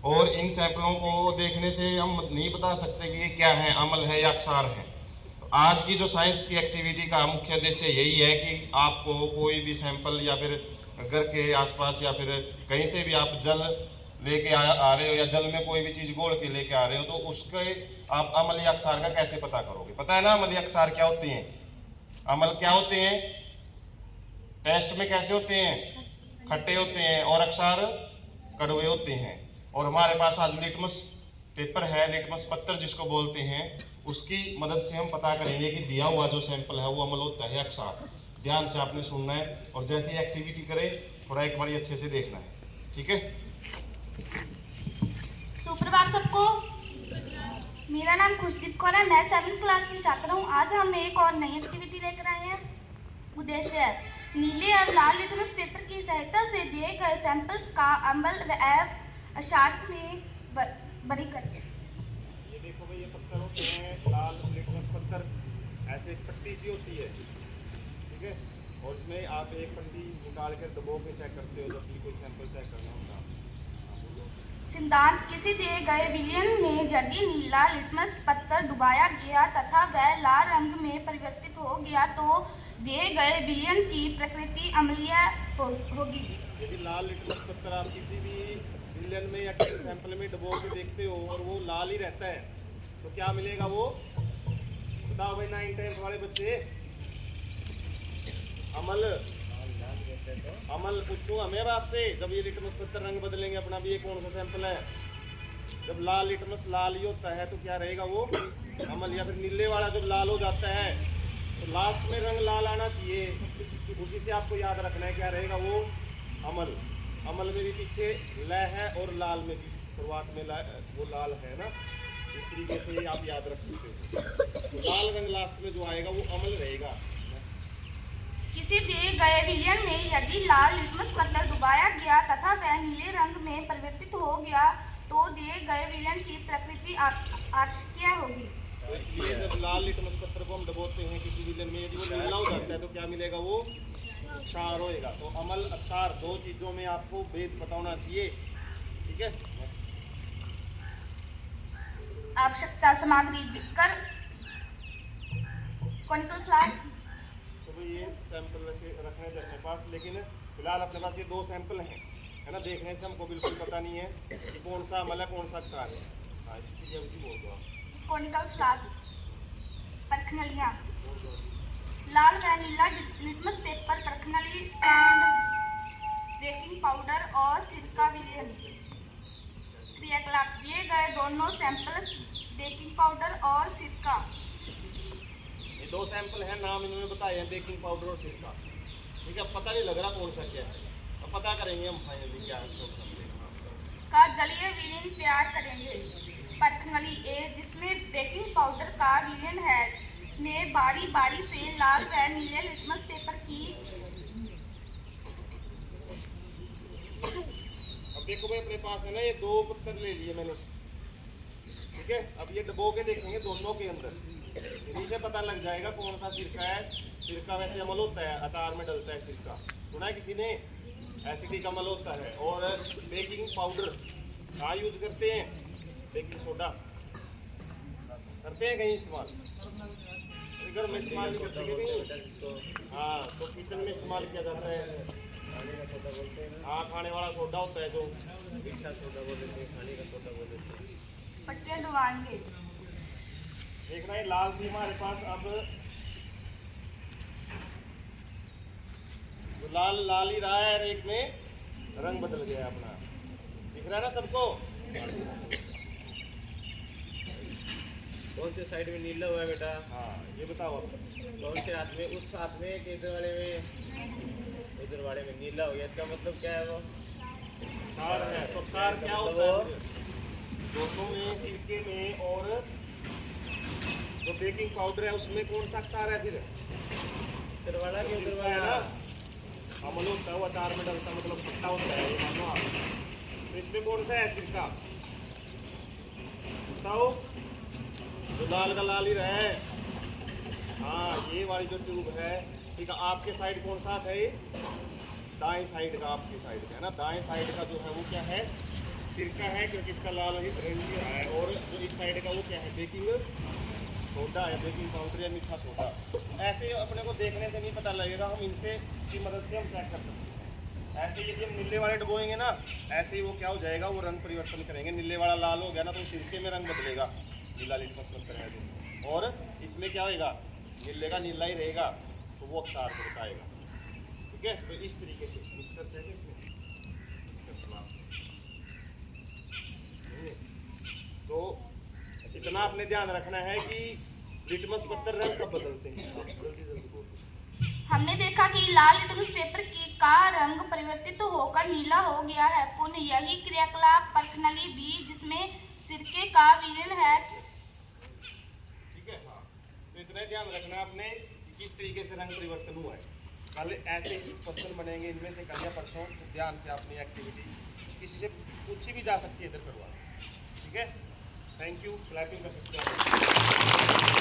और इन सैंपलों को देखने से हम नहीं बता सकते कि ये क्या है, अम्ल है या क्षार है। तो आज की जो साइंस की एक्टिविटी का मुख्य उद्देश्य यही है कि आपको कोई भी सैंपल या फिर घर के आसपास या फिर कहीं से भी आप जल लेके आ रहे हो या जल में कोई भी चीज़ घोल के लेके आ रहे हो, तो उसके आप अम्ल या क्षार का कैसे पता करोगे? पता है ना अम्ल या क्षार क्या होते हैं? अम्ल क्या होते हैं? टेस्ट में कैसे होते हैं? खट्टे होते हैं, और अक्षार कड़वे होते हैं। और हमारे पास आज लिटमस पेपर है, लिटमस पत्थर जिसको बोलते हैं, उसकी मदद से हम पता करेंगे कि दिया हुआ जो सैंपल है वो अम्ल होता है या क्षार। ध्यान से आपने सुनना है और जैसे ही एक्टिविटी करें थोड़ा एक बार अच्छे से देखना है, ठीक है? सुप्रभात सबको। मेरा नाम खुशदीप कौर है, मैं 7th क्लास की छात्र हूँ। आज हम एक और नई एक्टिविटी लेकर आए हैं। उद्देश्य है नीले और लाल लिटमस पेपर की सहायता से दिए गए सैंपल का अम्ल एवं क्षार में बरी करते हैं। ये देखो भाई, ये पत्थर होते हैं लाल लिटमस पत्थर, ऐसे एक पट्टी सी होती है, ठीक है? और इसमें आप एक पट्टी निकाल कर दबो के चेक करते हो जब भी कोई सैंपल चेक करना होता है। सिद्धांत किसी दिए गए विलयन में यदि नीला लिटमस पत्थर डुबाया गया तथा वह लाल रंग में परिवर्तित हो गया तो दिए गए विलयन की प्रकृति अम्लीय होगी। यदि लाल लिटमस पत्थर आप किसी भी विलयन में या किसी सैंपल में डुबो के देखते हो और वो लाल ही रहता है तो क्या मिलेगा? वो बताओ भाई 9th 10th वाले बच्चे। अमल पूछो हमें अब आपसे, जब ये लिटमस पत्थर रंग बदलेंगे अपना भी, ये कौन सा सैंपल है? जब लाल लिटमस लाल ही होता है तो क्या रहेगा? वो अमल। या फिर नीले वाला जब लाल हो जाता है तो लास्ट में रंग लाल आना चाहिए, उसी से आपको याद रखना है क्या रहेगा? वो अमल। अमल में भी पीछे ल है और लाल में भी शुरुआत में वो लाल है ना, इस तरीके से आप याद रख सकते हो। तो लाल रंग लास्ट में जो आएगा वो अमल रहेगा। किसी दिए गए विलयन में यदि लाल लिटमस पत्थर डुबाया गया तथा वह नीले रंग में परिवर्तित हो गया तो दिए गए विलयन की प्रकृति आश्चर्य होगी। तो इसलिए जब लाल लिटमस पत्थर को हम डुबोते हैं किसी विलयन में, यदि वो नीला हो जाता है तो क्या मिलेगा? वो क्षार होएगा। तो अमल अक्षार दो चीजों में आपको भेद पता होना चाहिए, ठीक है? आवश्यकता सामग्री बिकर कॉनिकल फ्लास्क। तो भाई ये सैंपल ऐसे रखने थे अपने पास, लेकिन फिलहाल अपने पास ये दो सैंपल हैं, है ना? देखने से हमको बिल्कुल पता नहीं है कि कौन सा अमल है कौन सा क्षार है। हाँ, इसकी जल्दी बोल दो आप। कॉनिकल फ्लास्क परखनलियाँ। लाल व नीला लिटमस पेपर परखनली स्टैंड बेकिंग पाउडर और सिरका विलयन। क्रियाकलाप दिए गए दोनों सैंपल्स बेकिंग पाउडर और सिरका। ये दो सैंपल हैं, नाम इन्होंने बताए हैं, बेकिंग पाउडर और सिरका, ठीक है? पता नहीं लग रहा कौन सा क्या है, अब पता करेंगे हम फाइनली क्या है कौन सा का जलीय विलयन तैयार करेंगे। परखनली ए जिसमें बेकिंग पाउडर का विलयन है में बारी बारी से लाल व नीले लिटमस पेपर की। अब देखो भाई, अपने पास है ना ये दो पत्थर ले लिए मैंने, ठीक है? अब ये डबो के देखेंगे दोनों के अंदर, इन्हीं से पता लग जाएगा कौन सा सिरका है। सिरका वैसे अमल होता है, अचार में डलता है सिरका, सुना है किसी ने? एसिडिक अमल होता है। और बेकिंग पाउडर कहाँ यूज करते हैं? बेकिंग सोडा करते हैं कहीं इस्तेमाल? घर में इस्तेमाल नहीं करते कहीं? हाँ, तो किचन में इस्तेमाल किया जाता है। हाँ, खाने वाला सोडा होता है जो मीठा सोडा बोल देते हैं, खाने का सोडा बोल देते हैं। पट्टियाँ डुबाएंगे। देखना है लाल भी हमारे पास अब तो लाल ही रहा है, एक में रंग बदल गया अपना, दिख रहा है ना सबको? कौन से साइड में नीला हुआ है बेटा? हाँ, ये बताओ अब। कौन से हाथ में? उस हाथ में कि इधर वाले में नीला हो गया, इसका मतलब क्या है? वो क्षार है। तो क्षार क्या होता है? दोनों में, सिरके में और जो बेकिंग पाउडर है उसमें कौन सा क्षार है? फिर इधर वाला कि उधर है वाला? ना, अमल होता है, वो अचार में डलता है, मतलब खट्टा होता है, ये मानो आप। तो इसमें कौन सा है सिरका? बताओ। जो लाल का लाल ही रहे। हाँ, ये वाली जो ट्यूब है, ठीक है? आपके साइड कौन सा है? दाएं साइड का आपकी साइड का है ना, दाएं साइड का जो है वो क्या है? सिरका है क्योंकि इसका लाल रंग भी रहा है, और जो इस साइड का वो क्या है, बेकिंग सोडा या बेकिंग पाउडर या मीठा सोडा। ऐसे अपने को देखने से नहीं पता लगेगा, हम इनसे की मदद से हम चेक कर सकते हैं। ऐसे यदि हम नीले वाले डुबोएंगे ना, ऐसे ही वो क्या हो जाएगा, वो रंग परिवर्तन करेंगे। नीले वाला लाल हो गया ना तो सिरके में रंग बदलेगा, नीला लिटमस पत्थर है जो, और इसमें क्या होगा, नीले का नीला ही रहेगा, तो वो अक्षार को बताएगा। ठीक है, तो इस तरीके से मिक्सर से इसमें तो इतना आपने ध्यान रखना है कि लिटमस पत्थर रंग कब बदलते हैं। जल्दी जल्दी बोलो। हमने देखा कि लाल लिटमस पेपर का रंग परिवर्तित होकर नीला हो गया है। पुनः यही क्रियाकलाप परखनली भी, जिसमें सिरके का विलीन है। ठीक है, हाँ, तो इतना ही ध्यान रखना आपने कि किस तरीके से रंग परिवर्तन हुआ है। कल ऐसे ही पर्सन बनेंगे, इनमें से कल या परसों, तो ध्यान से अपनी एक्टिविटी किसी से पूछी भी जा सकती है इधर करवा। ठीक है, थैंक यू, क्लैपिंग कर सकते हैं।